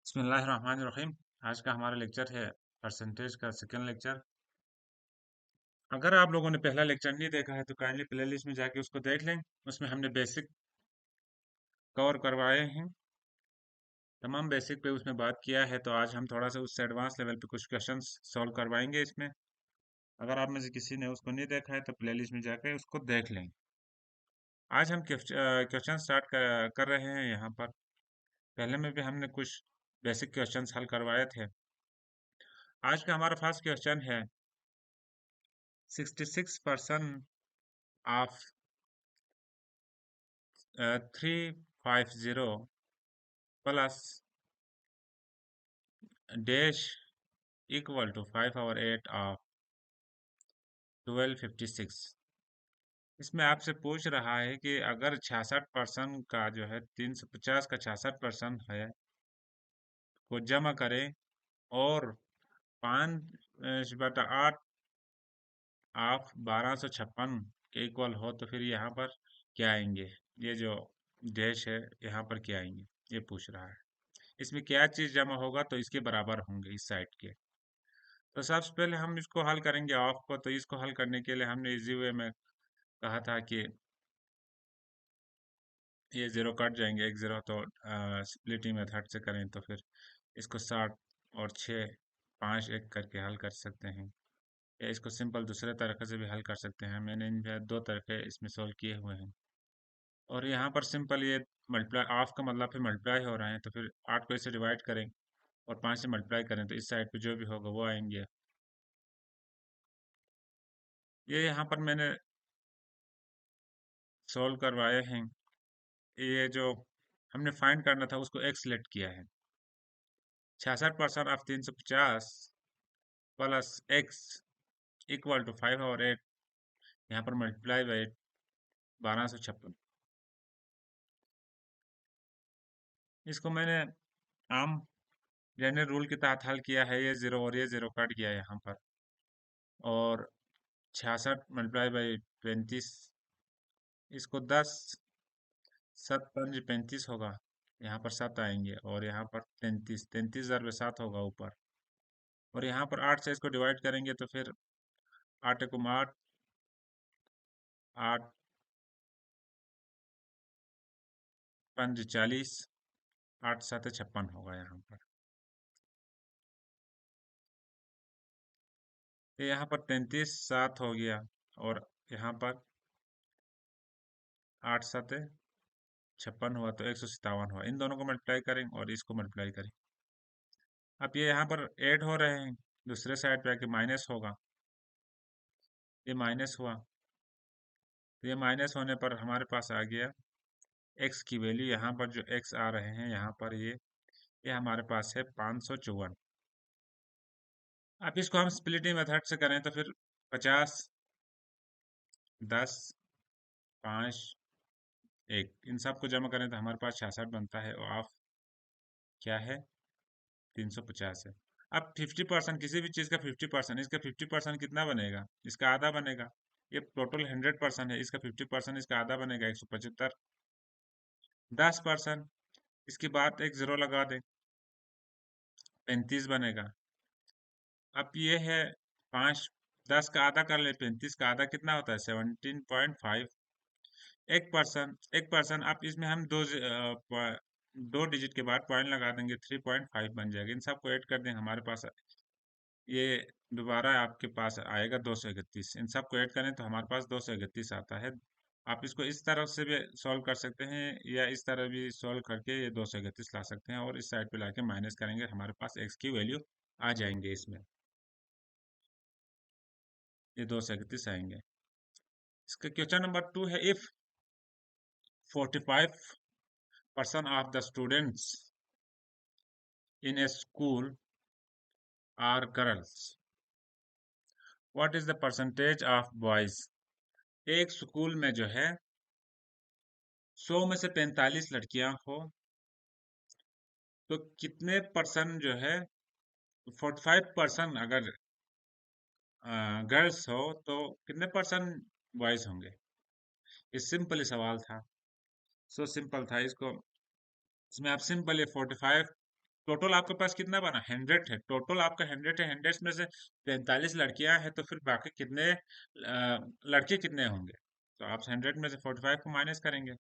बिस्मिल्लाहिर्रहमानिर्रहीम। आज का हमारा लेक्चर है परसेंटेज का सेकंड लेक्चर। अगर आप लोगों ने पहला लेक्चर नहीं देखा है तो काइंडली प्लेलिस्ट में जाके उसको देख लें। उसमें हमने बेसिक कवर करवाए हैं, तमाम बेसिक पे उसमें बात किया है। तो आज हम थोड़ा सा उससे एडवांस लेवल पे कुछ क्वेश्चंस सॉल्व करवाएंगे इसमें। अगर आप में से किसी ने उसको नहीं देखा है तो प्लेलिस्ट में जाके उसको देख लें। आज हम क्वेश्चन स्टार्ट कर रहे हैं यहाँ पर। पहले में भी हमने कुछ बेसिक क्वेश्चंस हल करवाए थे। आज का हमारा फर्स्ट क्वेश्चन है 66% of 350 plus dash equal to 5/8 of 1256। इसमें आपसे पूछ रहा है कि अगर 66% का जो है 350 का 66% है को जमा करें और 5/8 ऑफ 1256 के इक्वल हो तो फिर यहाँ पर क्या आएंगे। ये जो डैश है यहाँ पर क्या आएंगे ये पूछ रहा है। इसमें क्या चीज़ जमा होगा तो इसके बराबर होंगे इस साइड के। तो सबसे पहले हम इसको हल करेंगे ऑफ को। तो इसको हल करने के लिए हमने इजी वे में कहा था कि ये ज़ीरो कट जाएंगे, एक ज़ीरो। तो स्प्लिटिंग मेथड से करें तो फिर इसको 60 और 6 5 एक करके हल कर सकते हैं, या इसको सिंपल दूसरे तरीके से भी हल कर सकते हैं। मैंने इन दो तरीके इसमें सॉल्व किए हुए हैं। और यहाँ पर सिंपल ये मल्टीप्लाई ऑफ का मतलब फिर मल्टीप्लाई हो रहे हैं, तो फिर 8 को इससे डिवाइड करें और 5 से मल्टीप्लाई करें तो इस साइड पे जो भी होगा वो आएंगे। ये यहाँ पर मैंने सॉल्व करवाए हैं। ये जो हमने फाइंड करना था उसको एक्स सेलेक्ट किया है। 66% of 350 plus x equal to 5/8, यहाँ पर मल्टीप्लाई बाई 1256। इसको मैंने आम जनरल रूल के तहत हल किया है। ये ज़ीरो और ये ज़ीरो कट गया यहाँ पर, और 66 मल्टीप्लाई बाई 35, इसको 10 7 5 35 होगा। यहाँ पर 7 आएंगे और यहाँ पर 33 33,000 होगा ऊपर। और यहाँ पर 8 से इसको डिवाइड करेंगे तो फिर 8 एकम 8, 8 5 40, 8 7 56 होगा यहाँ पर। तो यहाँ पर 33 7 हो गया, और यहाँ पर 8 7 56 हुआ, तो 157 हुआ। इन दोनों को मल्टीप्लाई करें और इसको मल्टीप्लाई करें। अब ये यहाँ पर ऐड हो रहे हैं, दूसरे साइड पे आके माइनस होगा। ये माइनस हुआ, तो ये माइनस होने पर हमारे पास आ गया एक्स की वैल्यू। यहाँ पर जो एक्स आ रहे हैं यहाँ पर ये हमारे पास है 554। अब इसको हम स्प्लिटिंग मेथड से करें तो फिर 50 10 5 1 इन सब को जमा करें तो हमारे पास 66 बनता है, और ऑफ क्या है 350 है। अब 50%, किसी भी चीज़ का 50%, इसका 50% कितना बनेगा, इसका आधा बनेगा। ये टोटल 100% है, इसका 50% इसका आधा बनेगा 175। 10%, इसके बाद एक ज़ीरो लगा दें, 35 बनेगा। अब ये है 5, 10 का आधा कर ले, 35 का आधा कितना होता है 17.5। 1%, अब इसमें हम दो डिजिट के बाद पॉइंट लगा देंगे, 3.5 बन जाएगा। इन सबको ऐड कर देंगे, हमारे पास ये दोबारा आपके पास आएगा 231। इन सबको ऐड करें तो हमारे पास 231 आता है। आप इसको इस तरह से भी सॉल्व कर सकते हैं, या इस तरह भी सॉल्व करके ये 231 ला सकते हैं, और इस साइड पे लाके माइनस करेंगे, हमारे पास एक्स की वैल्यू आ जाएंगे। इसमें ये 231 आएंगे। इसका क्वेश्चन नंबर 2 है, if 45% of the students in a school are girls, what is the percentage of boys. एक स्कूल में जो है 100 में से 45 लड़कियां हो तो कितने परसेंट जो है, 45% अगर गर्ल्स हो तो कितने परसेंट बॉयज होंगे। ये सिंपल ही सवाल था, सो सिंपल था। इसको इसमें आप सिंपल ये 45 टोटल आपके पास कितना बना, 100 है, टोटल आपका 100 है, 100 में से 43 लड़कियां हैं, तो फिर बाकी कितने लड़के कितने होंगे? तो आप 100 में से 45 को माइनस करेंगे,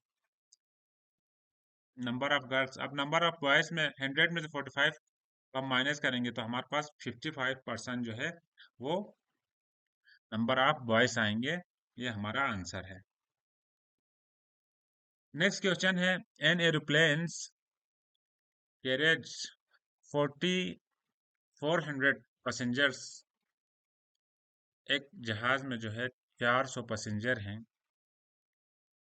नंबर ऑफ गर्ल्स। अब नंबर ऑफ बॉयज में 100 में से 45 को हम माइनस करेंगे तो हमारे पास 55% जो है वो नंबर ऑफ बॉयज आएंगे। ये हमारा आंसर है। नेक्स्ट क्वेश्चन है, एन एरोप्लेन्स कैरेज 400 पैसेंजर्स। एक जहाज में जो है 400 पैसेंजर हैं।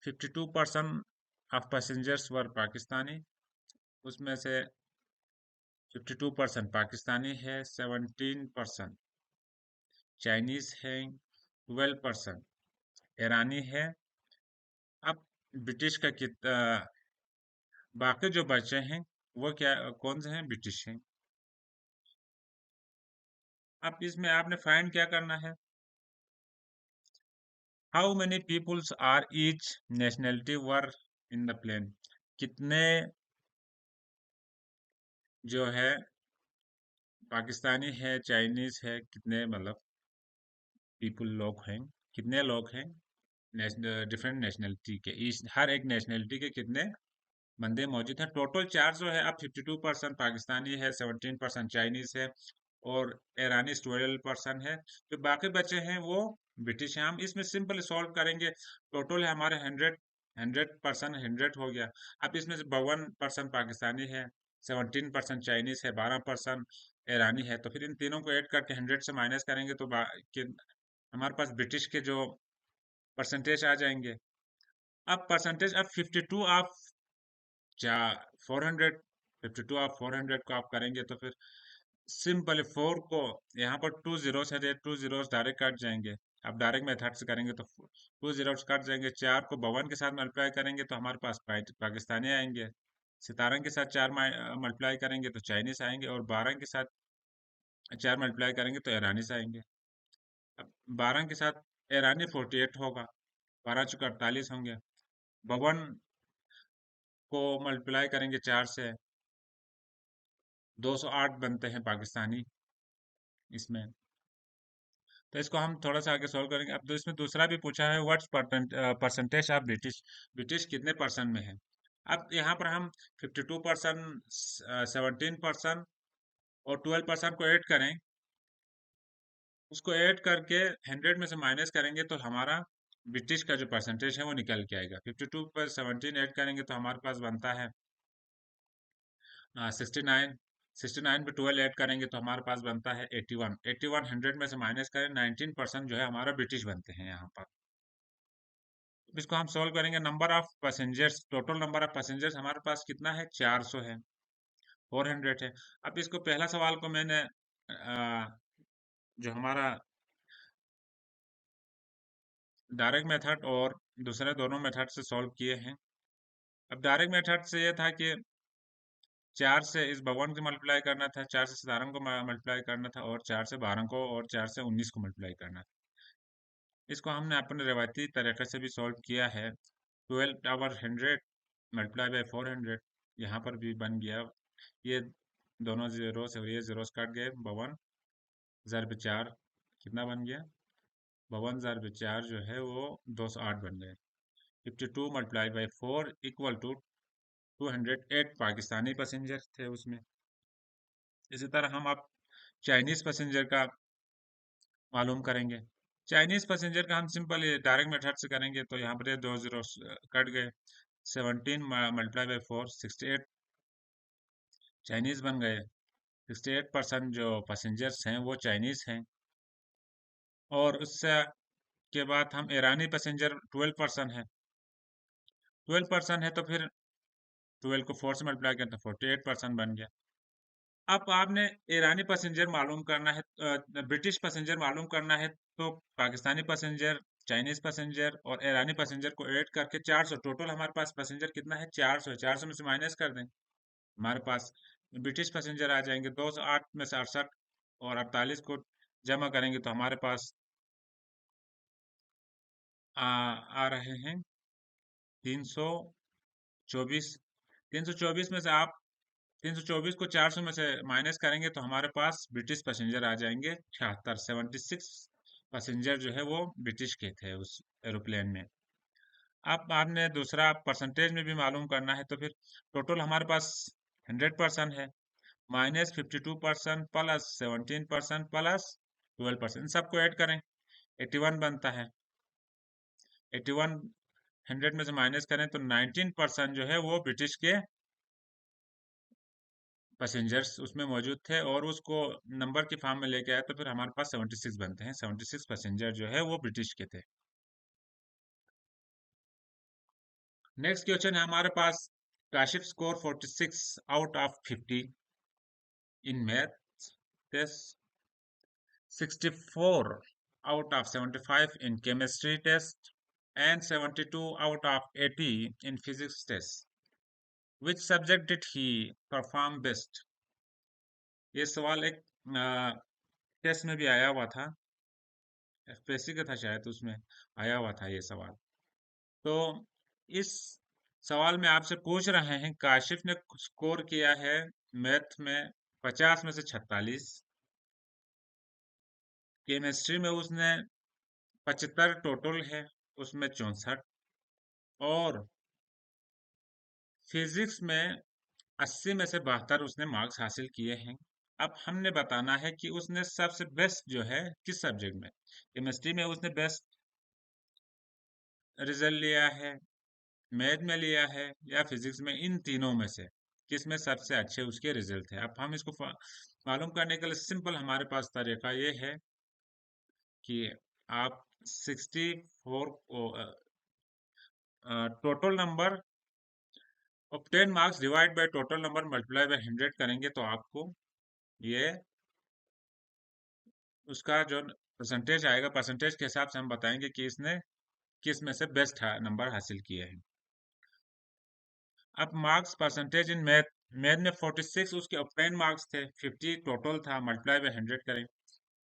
52% ऑफ पैसेंजर्स वर पाकिस्तानी, उसमें से 52% पाकिस्तानी है, 17% चाइनीज है, 12% ईरानी है। अब ब्रिटिश का कितना, बाकी जो बचे हैं वो क्या, कौन से हैं, ब्रिटिश हैं। अब इसमें आपने फाइंड क्या करना है, how many peoples are each nationality were in the plane. कितने जो है पाकिस्तानी है, चाइनीज है, कितने मतलब पीपल लोग हैं, कितने लोग हैं डिफरेंट नेशनैलिटी के, ईच हर एक नेशनैलिटी के कितने बंदे मौजूद हैं। टोटल 400 है। अब 52% पाकिस्तानी है, 17% चाइनीज है और ईरानी 12% है। जो बाकी बचे हैं वो ब्रिटिश हैं। हम इसमें सिंपल सॉल्व करेंगे। टोटल है हमारे 100% 100 हो गया। अब इसमें से 52% पाकिस्तानी है, 17% चाइनीज है, 12% ईरानी है। तो फिर इन तीनों को ऐड करके 100 से माइनस करेंगे तो हमारे पास ब्रिटिश के जो परसेंटेज आ जाएंगे। अब परसेंटेज, अब 52 आप 400, 52 आप 400 को आप करेंगे तो फिर सिंपल 4 को यहाँ पर 2 जीरोस है, 2 जीरोस डायरेक्ट कट जाएंगे। अब डायरेक्ट मेथड से करेंगे तो 2 जीरोस कट जाएंगे। 4 को 52 के साथ मल्टीप्लाई करेंगे तो हमारे पास पाकिस्तानी आएंगे। 17 के साथ 4 मल्टीप्लाई करेंगे तो चाइनीस आएंगे और 12 के साथ 4 मल्टीप्लाई करेंगे तो ईरानीस आएंगे। अब 12 के साथ ईरानी 48 होगा, 12 चुका 48 होंगे। 52 को मल्टीप्लाई करेंगे 4 से, 208 बनते हैं पाकिस्तानी इसमें। तो इसको हम थोड़ा सा आगे सोल्व करेंगे। अब तो इसमें दूसरा भी पूछा है, what's percentage of British, British कितने परसेंट में है। अब यहाँ पर हम 52%, 17% और 12% को ऐड करें, उसको ऐड करके 100 में से माइनस करेंगे तो हमारा ब्रिटिश का जो परसेंटेज है वो निकल के आएगा। 52 पर 17 ऐड करेंगे तो हमारे पास बनता है 69। 69 पे 12 ऐड करेंगे तो हमारे पास बनता है 81। 81 100 में से माइनस करें, 19% जो है हमारा ब्रिटिश बनते हैं यहाँ पर। इसको हम सोल्व करेंगे। Number of passengers, total number of passengers हमारे पास कितना है, 400 है, 400 है। अब इसको पहला सवाल को मैंने जो हमारा डायरेक्ट मेथड और दूसरे दोनों मेथड से सॉल्व किए हैं। अब डायरेक्ट मेथड से ये था कि 4 से इस 52 को मल्टीप्लाई करना था, 4 से 17 को मल्टीप्लाई करना था और 4 से 12 को और 4 से 19 को मल्टीप्लाई करना था। इसको हमने अपने रवायती तरीके से भी सॉल्व किया है। 12 टावर 100 मल्टीप्लाई बाई 400, यहाँ पर भी बन गया। ये दोनों जीरो से ये जीरोस कट गए। 52 ज़रब 4 कितना बन गया, 52 ज़रब 4 जो है वो 208 बन गए। 52 multiply by 4 equal to 208 Pakistani passenger थे उसमें। इसी तरह हम अब चाइनीज पैसेंजर का मालूम करेंगे। चाइनीज पैसेंजर का हम सिंपल डायरेक्ट मेथड से करेंगे तो यहाँ पर ये 2 जीरो कट गए। 17 मल्टीप्लाई बाई 4 68 चाइनीज बन गए। 68% जो पैसेंजर्स हैं वो चाइनीज हैं। और उससे के बाद हम ईरानी पैसेंजर 12% है, 12% है तो फिर 12 को 4 से मल्टीप्लाई करें तो 48% बन गया। अब आपने ईरानी पैसेंजर मालूम करना है, ब्रिटिश पैसेंजर मालूम करना है तो पाकिस्तानी पैसेंजर, चाइनीज पैसेंजर और ईरानी पैसेंजर को ऐड करके 400, टोटल हमारे पास पैसेंजर कितना है, 400 है। 400 में से माइनस कर दें, हमारे पास ब्रिटिश पैसेंजर आ जाएंगे 208 में से 68 और 48 को जमा करेंगे तो हमारे पास आ रहे हैं 324। 324 में से आप 324 को 400 में से माइनस करेंगे तो हमारे पास ब्रिटिश पैसेंजर आ जाएंगे 76। 76 पैसेंजर जो है वो ब्रिटिश के थे उस एरोप्लेन में। अब आपने दूसरा परसेंटेज में भी मालूम करना है, तो फिर टोटल हमारे पास 100% है, -52% प्लस 17% प्लस 12%, इन सबको ऐड करें 81 बनता है। 81 100 में से माइनस करें तो 19% जो है वो ब्रिटिश के पैसेंजर्स उसमें मौजूद थे, और उसको नंबर की फॉर्म में लेके आए तो फिर हमारे पास 76 बनते हैं। 76 पैसेंजर जो है वो ब्रिटिश के थे। नेक्स्ट क्वेश्चन है हमारे पास, Kashif score 46 out of 50 in math test, 64 out of 75 in chemistry test, and 72 out of 80 in physics test. Which subject did he perform best? ये सवाल एक टेस्ट में भी आया हुआ था, एफपीएससी का था शायद, उसमें आया हुआ था ये सवाल। तो इस सवाल में आपसे पूछ रहे हैं, काशिफ ने स्कोर किया है मैथ में 50 में से 46, केमिस्ट्री में उसने 75 टोटल है, उसमें 64, और फिजिक्स में 80 में से 72 उसने मार्क्स हासिल किए हैं। अब हमने बताना है कि उसने सबसे बेस्ट जो है किस सब्जेक्ट में, केमिस्ट्री में उसने बेस्ट रिजल्ट लिया है, मैथ में लिया है, या फिजिक्स में, इन तीनों में से किस में सबसे अच्छे उसके रिजल्ट है। अब हम इसको मालूम करने के लिए सिंपल हमारे पास तरीका ये है कि आप 64 को total number of 10 marks divide by total number multiply by 100 करेंगे तो आपको ये उसका जो परसेंटेज आएगा, परसेंटेज के हिसाब से हम बताएंगे कि इसने किस में से बेस्ट नंबर हासिल किए हैं। अब marks percentage in math, math में 46 उसके ऑप्टेन मार्क्स थे, 50 टोटल था, मल्टीप्लाई बाय 100 करें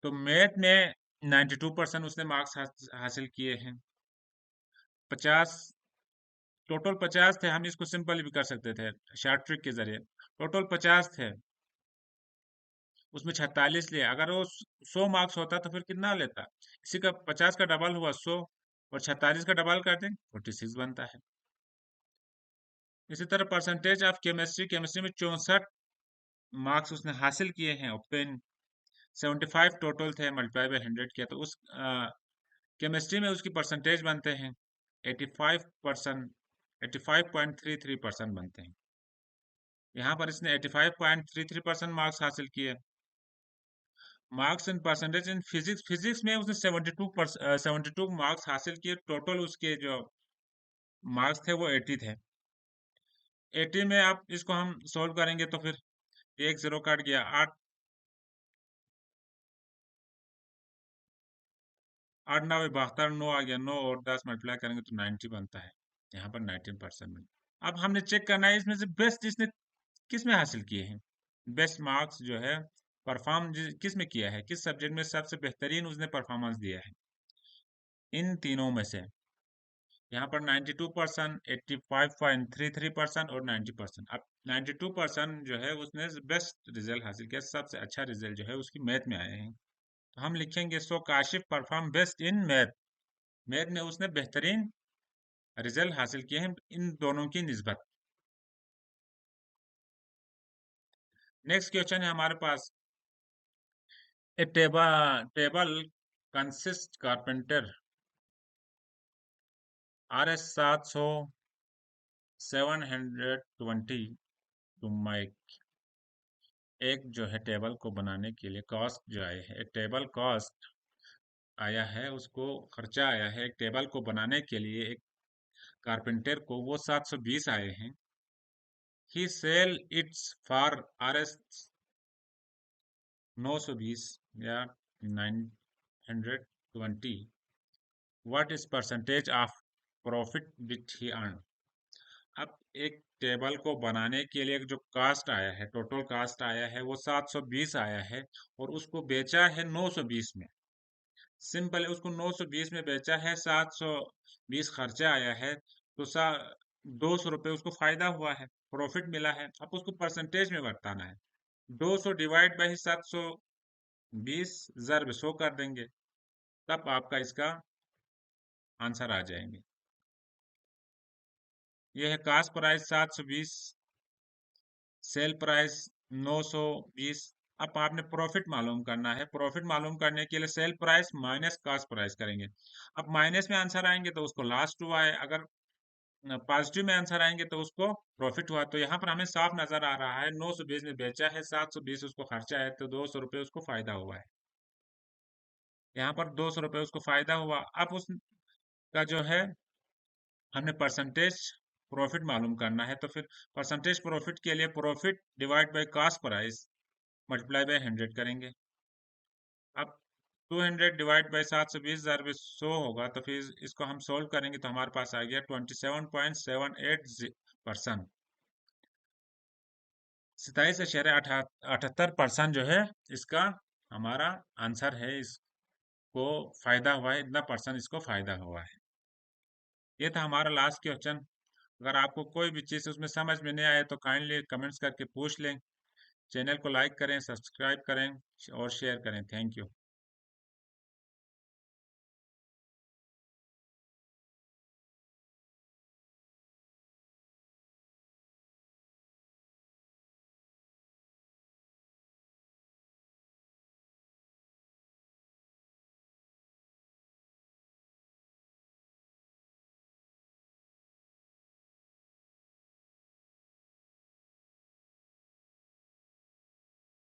तो मैथ में 92% उसने मार्क्स हासिल किए हैं। 50 टोटल 50 थे, हम इसको सिंपल भी कर सकते थे शॉर्ट ट्रिक के जरिए। टोटल 50 थे, उसमें 46 लिए, अगर वो 100 मार्क्स होता तो फिर कितना लेता, इसी का 50 का डबल हुआ 100, और 46 का डबल कर दें 46 बनता है। इसी तरह परसेंटेज ऑफ केमिस्ट्री, केमिस्ट्री में 64 मार्क्स उसने हासिल किए हैं, ऑप्टेन 75 टोटल थे, मल्टीप्लाई बाय 100 किया तो उस केमिस्ट्री में उसकी परसेंटेज बनते हैं 85%, 85.33% बनते हैं। यहाँ पर इसने 85.33% मार्क्स हासिल किए। Marks in percentage in physics, physics में उसने 72 मार्क्स हासिल किए, टोटल उसके जो मार्क्स थे वो 80 थे। 80 में आप इसको हम सोल्व करेंगे तो फिर एक जीरो कट गया, 8 8 9 72, 9 आ गया, 9 और 10 मल्टीप्लाई करेंगे तो 90 बनता है। यहाँ पर 19% में अब हमने चेक करना है इसमें से बेस्ट इसने किस में हासिल किए हैं, बेस्ट मार्क्स जो है परफॉर्म किस में किया है, किस सब्जेक्ट में सबसे बेहतरीन उसने परफॉर्मेंस दिया है, इन तीनों में से। यहाँ पर 92%, 85.33% और 90%। अब 92% जो है उसने बेस्ट रिजल्ट हासिल किया, सबसे अच्छा रिजल्ट जो है उसकी मैथ में आए हैं। तो हम लिखेंगे so Kashif perform best in math, math में उसने बेहतरीन रिजल्ट हासिल किए हैं इन दोनों की निस्बत। नेक्स्ट क्वेश्चन है हमारे पास, a table consist carpenter RS 700 720 to Mike, एक जो है टेबल को बनाने के लिए कॉस्ट जो आए है, एक टेबल कॉस्ट आया है, उसको खर्चा आया है एक टेबल को बनाने के लिए एक कारपेंटर को, वो 720 आए हैं। ही सेल इट्स फॉर RS 920 या 920, what is percentage of profit which he earn. अब एक टेबल को बनाने के लिए जो कास्ट आया है, टोटल कास्ट आया है वो 720 आया है, और उसको बेचा है 920 में। सिंपल है, उसको 920 में बेचा है, 720 खर्चा आया है, तो 200 रुपये उसको फायदा हुआ है, प्रॉफिट मिला है। अब उसको परसेंटेज में बताना है। 200 डिवाइड बाई 720 ज़र्ब 100 कर देंगे, तब आपका इसका आंसर आ जाएंगे। ये है कास्ट प्राइस 720, सेल प्राइस 920। अब आपने प्रॉफिट मालूम करना है। प्रॉफिट मालूम करने के लिए sale price minus cost price करेंगे। अब माइनस में आंसर आएंगे तो उसको लॉस्ट हुआ है, अगर पॉजिटिव में आंसर आएंगे तो उसको प्रॉफिट हुआ। तो यहाँ पर हमें साफ नजर आ रहा है 920 में बेचा है, 720 उसको खर्चा है, तो 200 रुपये उसको फायदा हुआ है। यहाँ पर 200 रुपये उसको फायदा हुआ। अब उसका जो है हमने परसेंटेज प्रॉफिट मालूम करना है, तो फिर परसेंटेज प्रॉफिट के लिए profit divide by cost price multiply by 100 करेंगे। अब 200 डिवाइड बाई 720 ज़रब 100 होगा, तो फिर इसको हम सोल्व करेंगे तो हमारे पास आ गया 27.78%। 27.78% जो है इसका हमारा आंसर है। इसको फायदा हुआ है, इतना परसेंट इसको फायदा हुआ है। ये था हमारा लास्ट क्वेश्चन। अगर आपको कोई भी चीज़ उसमें समझ में नहीं आए तो काइंडली कमेंट्स करके पूछ लें। चैनल को लाइक करें, सब्सक्राइब करें और शेयर करें। Thank you.